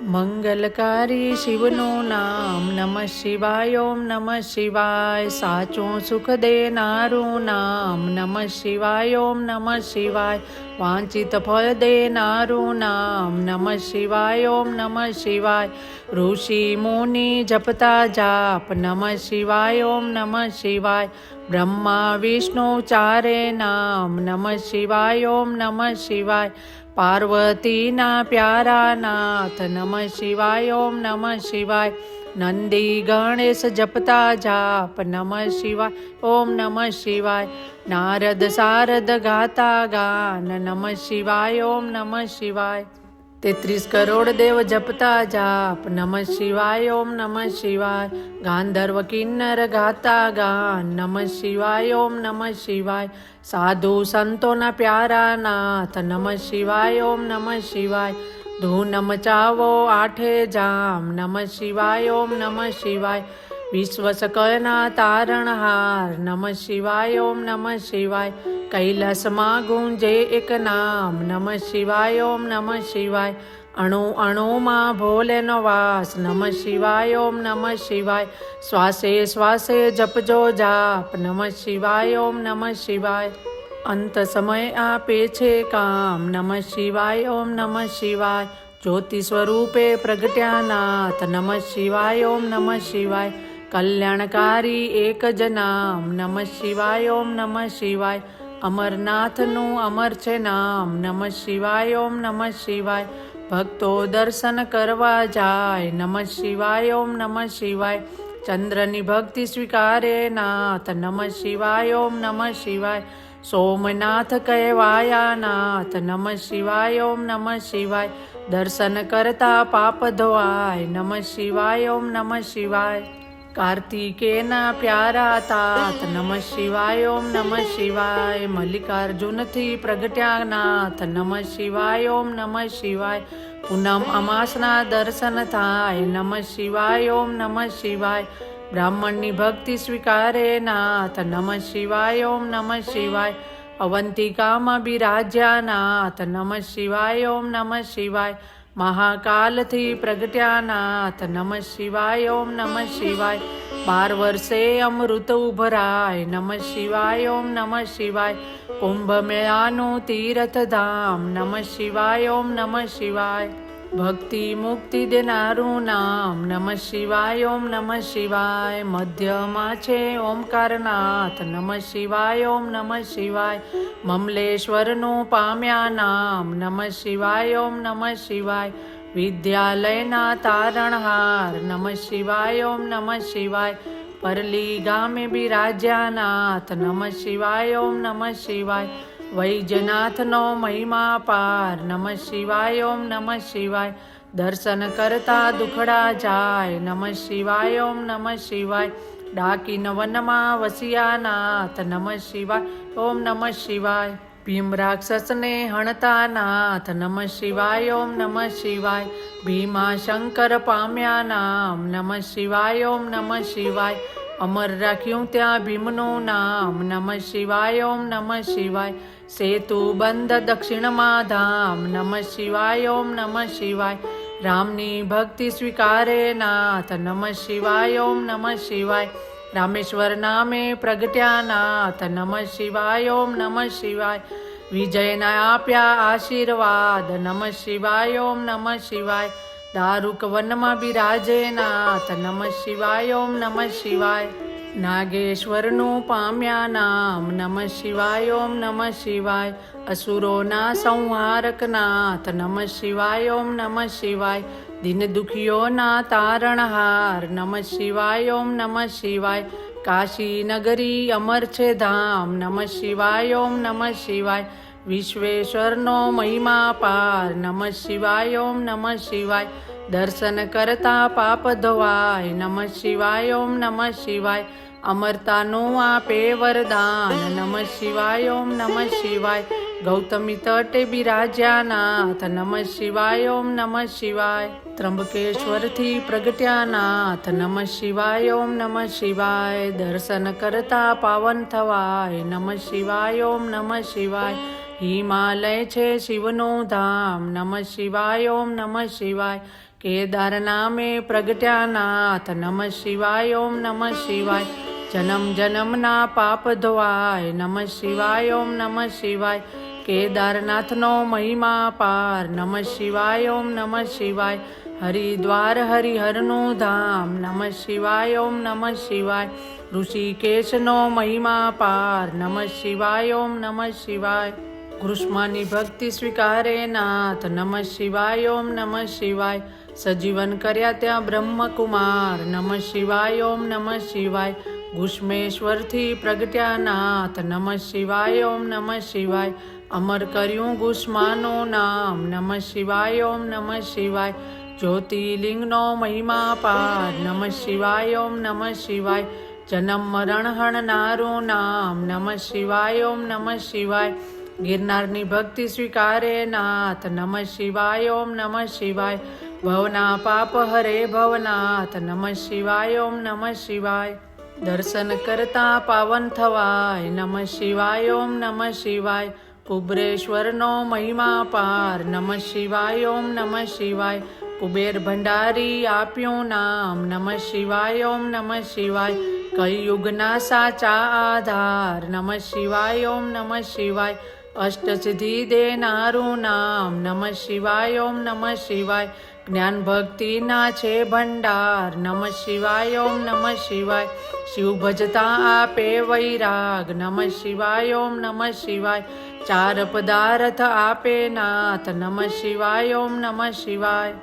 મંગલકારી શિવનું નામ નમઃ શિવાય. ઓમ નમઃ શિવાય. સાચું સુખ દેનારું નામ નમઃ શિવાય. ઓમ નમઃ શિવાય. વાંચિત ફળ દેનારું નામ નમઃ શિવાય. ઓમ નમઃ શિવાય. ઋષિ મુનિ જપતા જાપ નમઃ શિવાય. ઓમ નમઃ શિવાય. બ્રહ્મા વિષ્ણુ ચારે નામ નમઃ શિવાય. ઓમ નમઃ શિવાય. પાર્વતીના પ્યારા નાથ નમઃ શિવાય. ઓમ નમઃ શિવાય. નંદી ગણેશ જપતા જાપ નમઃ શિવાય. ઓમ નમઃ શિવાય. નારદ સારદ ગાતા ગાન નમઃ શિવાય. ઓમ નમઃ શિવાય. 33 કરોડ દેવ જપતા જાપ નમઃ શિવાય. ઓમ નમઃ શિવાય. ગાંધર્વ કિન્નર ગાતા ગાન નમઃ શિવાય. ઓમ નમઃ શિવાય. સાધુ સંતોના પ્યારા નાથ નમઃ શિવાય. ઓમ નમઃ શિવાય. ધૂન મચાવો આઠે જામ નમઃ શિવાય. ઓમ નમઃ શિવાય. વિશ્વ સકળના તારણહાર નમઃ શિવાય. ઓમ નમઃ શિવાય. કૈલાસમાં ગુંજે એક નામ નમઃ શિવાય. ઓમ નમઃ શિવાય. અણુ અણુમાં ભોલેનો વાસ નમઃ શિવાય. ઓમ નમઃ શિવાય. શ્વાસે શ્વાસે જપજો જાપ નમઃ શિવાય. ઓમ નમઃ શિવાય. અંત સમય આપે છે કામ નમઃ શિવાય. ઓમ નમઃ શિવાય. જ્યોતિ સ્વરૂપે પ્રગટ્યા નાથ નમઃ શિવાય. ઓમ નમઃ શિવાય. કલ્યાણકારી એક જ નામ નમઃ શિવાય. ઓમ નમઃ શિવાય. અમરનાથનું અમર છે નામ નમઃ શિવાય. ઓમ નમઃ શિવાય. ભક્તો દર્શન કરવા જાય નમઃ શિવાય. ઓમ નમઃ શિવાય. ચંદ્રની ભક્તિ સ્વીકારે નાથ નમઃ શિવાય. ઓમ નમઃ શિવાય. સોમનાથ કહેવાયા નાથ નમઃ શિવાય. ઓમ નમઃ શિવાય. દર્શન કરતા પાપ ધોવાય નમઃ શિવાય. ઓમ નમઃ શિવાય. કાર્તિકેયના પ્યારા તાત નમઃ શિવાય. ઓમ નમઃ શિવાય. મલ્લિકાર્જુનથી પ્રગટ્યા નાથ નમઃ શિવાય. ઓમ નમઃ શિવાય. પૂનમ અમાસના દર્શન થાય નમઃ શિવાય. ઓમ નમઃ શિવાય. બ્રાહ્મણની ભક્તિ સ્વીકારે નાથ નમઃ શિવાય. ઓમ નમઃ શિવાય. અવંતિકામાં બિરાજ્યા નાથ નમઃ શિવાય. ઓમ નમઃ શિવાય. મહાકાલથી પ્રગટ્યા નાથ નમઃ શિવાય. ઓમ નમઃ શિવાય. 12 વર્ષે અમૃત ઉભરાય નમઃ શિવાય. ઓમ નમઃ શિવાય. કુંભ મેળાનું તીર્થધામ નમઃ શિવાય. ઓમ નમઃ શિવાય. ભક્તિ મુક્તિ દેનારું નામ નમઃ શિવાય. ઓમ નમઃ શિવાય. મધ્યમાં છે ઓમકારનાથ નમઃ શિવાય. ઓમ નમઃ શિવાય. મમલેશ્વરનું પામ્યા નામ નમઃ શિવાય. ઓમ નમઃ શિવાય. વિદ્યાલયના તારણહાર નમઃ શિવાય. ઓમ નમઃ શિવાય. પરલી ગામે બિરાજ્યા નાથ નમઃ શિવાય. ઓમ નમઃ શિવાય. વૈજનાથનો મહિમા પાર નમઃ શિવાય. ઓમ નમઃ શિવાય. દર્શન કરતા દુખડા જાય નમઃ શિવાય. ઓમ નમઃ શિવાય. ડાકીન વનમાં વસ્યા નાથ નમઃ શિવાય. ઓમ નમઃ શિવાય. ભીમ રાક્ષસને હણતા નાથ નમઃ શિવાય. ઓમ નમઃ શિવાય. ભીમા શંકર પામ્યા નામ નમઃ શિવાય. ઓમ નમઃ શિવાય. અમર રાખ્યું ત્યાં ભીમનું નામ નમઃ શિવાય. ઓમ નમઃ શિવાય. સેતુ બંધ દક્ષિણમાં ધામ નમઃ શિવાય. ઓમ નમઃ શિવાય. રામની ભક્તિ સ્વીકારે નાથ નમઃ શિવાય. ઓમ નમઃ શિવાય. રામેશ્વર નામે પ્રગટ્યા નાથ નમઃ શિવાય. ઓમ નમઃ શિવાય. વિજયના આપ્યા આશીર્વાદ નમઃ શિવાય. ઓમ નમઃ શિવાય. દારૂક વનમાં બિરાજે નાથ નમઃ શિવાય. ઓમ નમઃ શિવાય. નાગેશ્વરનું પામ્યા નામ નમઃ શિવાય. ઓમ નમઃ શિવાય. અસુરોના સંહારક નાથ નમઃ શિવાય. ઓમ નમઃ શિવાય. દિન દુખીઓના તારણહાર નમઃ શિવાય. ઓમ નમઃ શિવાય. કાશી નગરી અમર છે ધામ નમઃ શિવાય. ઓમ નમઃ શિવાય. વિશ્વેશ્વરનો મહિમા પાર નમઃ શિવાય. ઓમ નમઃ શિવાય. દર્શન કરતા પાપ ધોવાય નમઃ શિવાય. ઓમ નમઃ શિવાય. અમરતાનું આપે વરદાન નમઃ શિવાય. ઓમ નમઃ શિવાય. ગૌતમી તટે બિરાજ્યા નાથ નમઃ શિવાય. ઓમ નમઃ શિવાય. ત્રંબકેશ્વરથી પ્રગટ્યા નાથ નમઃ શિવાય. ઓમ નમઃ શિવાય. દર્શન કરતા પાવન થવાય નમઃ શિવાય. ઓમ નમઃ શિવાય. હિમાલય છે શિવનું ધામ નમઃ શિવાય ઓમ નમઃ શિવાય કેદારના મેં પ્રગટ્યા નાથ નમઃ શિવાય ઓમ નમઃ શિવાય જન્મ જન્મના પાપ ધોવાય નમઃ શિવાય ઓમ નમઃ શિવાય કેદારનાથનો મહિમા પાર નમઃ શિવાય ઓમ નમઃ શિવાય હરિદ્વાર હરિહરનું ધામ નમઃ શિવાય ઓમ નમઃ શિવાય ઋષિકેશનો મહિમા પાર નમઃ શિવાય ઓમ નમઃ શિવાય કૃષ્ણની ભક્તિ સ્વીકારે નાથ નમઃ શિવાય ઓમ નમઃ શિવાય સજીવન કર્યા ત્યાં બ્રહ્મકુમાર નમઃ શિવાય ઓમ નમઃ શિવાય ગુષ્મેશ્વરથી પ્રગટ્યા નાથ નમઃ શિવાય ઓમ નમઃ શિવાય અમર કર્યું ગુષ્માનું નામ નમઃ શિવાય ઓમ નમઃ શિવાય જ્યોતિર્લિંગનો મહિમા પાર નમઃ શિવાય ઓમ નમઃ શિવાય જન્મ મરણ હણનારું નામ નમઃ શિવાય ઓમ નમઃ શિવાય ગિરનારની ભક્તિ સ્વીકારે નાથ નમઃ શિવાય ઓમ નમઃ શિવાય ભવના પાપ હરે ભવનાથ નમઃ શિવાય ઓમ નમઃ શિવાય દર્શન કરતા પાવન થવાય નમઃ શિવાય ઓમ નમઃ શિવાય કુબરેશ્વરનો મહિમા પાર નમઃ શિવાય ઓમ નમઃ શિવાય કુબેર ભંડારી આપ્યું નામ નમઃ શિવાય ઓમ નમઃ શિવાય કળિયુગના સાચા આધાર નમઃ શિવાય ઓમ નમઃ શિવાય અષ્ટસિદ્ધિ દેનારું નામ નમઃ શિવાય ઓમ નમઃ શિવાય જ્ઞાન ભક્તિના છે ભંડાર નમઃ શિવાય ઓમ નમઃ શિવાય શિવ ભજતા આપે વૈરાગ નમઃ શિવાય ઓમ નમઃ શિવાય ચાર પદાર્થ આપે નાથ નમઃ શિવાય ઓમ નમઃ શિવાય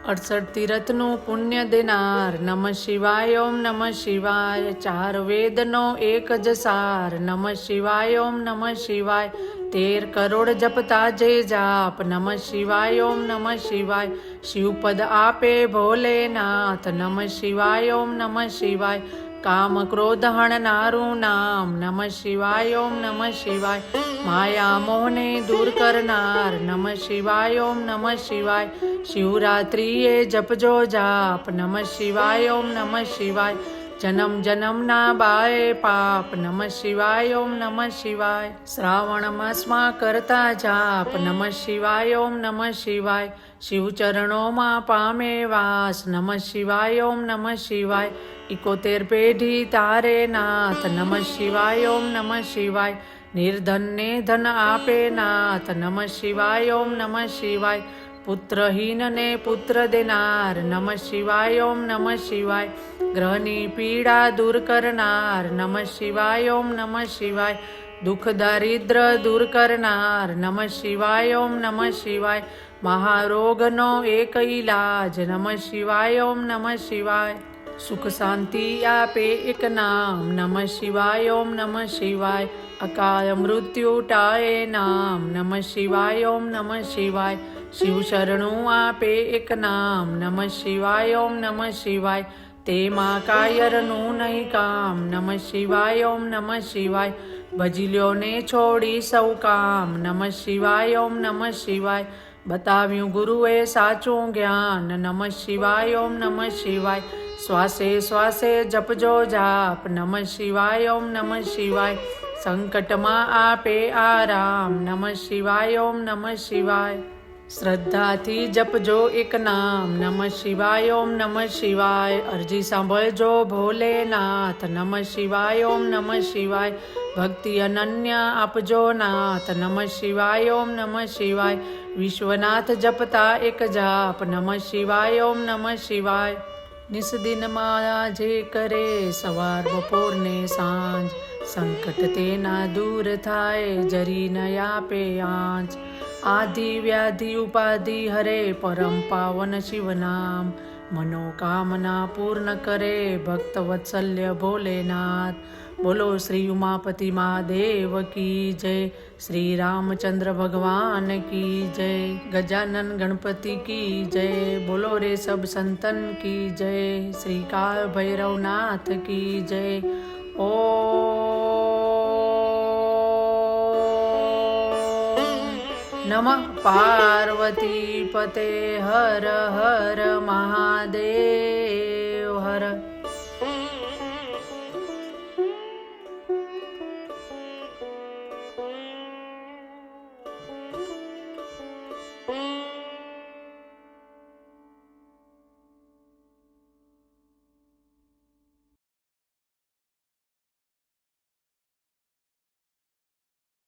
68 તીર્થનું પુણ્ય દેનાર નમઃ શિવાય ઓમ નમઃ શિવાય ચાર વેદનો એક જ સાર નમઃ શિવાય ઓમ નમઃ શિવાય 13 કરોડ જપતા જે જાપ નમઃ શિવાય ઓમ નમઃ શિવાય શિવપદ આપે ભોલેનાથ નમઃ શિવાય ઓમ નમઃ શિવાય કામ ક્રોધ હણનારું નામ નમઃ શિવાય ઓમ નમઃ શિવાય માયા મોહને દૂર કરનાર નમઃ શિવાય ઓમ નમઃ શિવાય શિવરાત્રિએ જપજો જાપ નમઃ શિવાય ઓમ નમઃ શિવાય જન્મ જન્મના બાએ પાપ નમઃ શિવાય ઓમ નમઃ શિવાય શ્રાવણ માસમાં કરતા જાપ નમઃ શિવાય ઓમ નમઃ શિવાય શિવ ચરણોમાં પામે વાસ નમઃ શિવાય ઓમ નમઃ શિવાય 71 પેઢી તારે નાથ નમઃ શિવાય ઓમ નમઃ શિવાય નિર્ધનને ધન આપે નાથ નમઃ શિવાય ઓમ નમઃ શિવાય પુત્રહીનને પુત્ર દેનાર નમઃ શિવાય ઓમ નમઃ શિવાય ગ્રહની પીડા દૂર કરનાર નમઃ શિવાય ઓમ નમઃ શિવાય દુઃખ દારિદ્ર દૂર કરનાર નમઃ શિવાય ઓમ નમઃ શિવાય મહારોગનો એક ઈલાજ નમઃ શિવાય ઓમ નમઃ શિવાય સુખ શાંતિ આપે એક નામ નમઃ શિવાય ઓમ નમઃ શિવાય અકાળ મૃત્યુ ટાળે નામ નમઃ શિવાય ઓમ નમઃ શિવાય શિવ શરણું આપે એક નામ નમઃ શિવાય ઓમ નમઃ શિવાય તેમાં કાયરનું નહીં કામ નમઃ શિવાય ઓમ નમઃ શિવાય ભજીલ્યોને છોડી સૌ કામ નમઃ શિવાય ઓમ નમઃ શિવાય બતાવ્યું ગુરુએ સાચું જ્ઞાન નમઃ શિવાય ઓમ નમઃ શિવાય શ્વાસે શ્વાસે જપજો જાપ નમઃ શિવાય ઓમ નમઃ શિવાય સંકટમાં આપે આરામ નમઃ શિવાય ઓમ નમઃ શિવાય શ્રદ્ધાથી જપજો એક નામ નમઃ શિવાય ઓમ નમઃ શિવાય અરજી સાંભળજો ભોલેનાથ નમઃ શિવાય ઓમ નમઃ શિવાય ભક્તિ અનન્ય આપજો નાથ નમઃ શિવાય ઓમ નમઃ શિવાય વિશ્વનાથ જપતા એક જાપ નમઃ શિવાય ઓમ નમઃ શિવાય નિસ્દિનમાં જે કરે સવાર બપોર ને સાંજ સંકટ તેના દૂર થાય જરી ન આપે આંચ આધિ વ્યાધિ ઉપાધિ હરે પરમ પાવન શિવ નામ મનોકામના પૂર્ણ કરે ભક્ત વત્સલ્ય ભોલેનાથ બોલો શ્રી ઉમાપતિ મહાદેવ કી જય શ્રી રામચંદ્ર ભગવાન કી જય ગજાનન ગણપતિ કી જય બોલો રે સબ સંતન કી જય શ્રી કાળ ભૈરવનાથ કી જય ઓ નમઃ પાર્વતી પતે હર હર મહાદેવ હર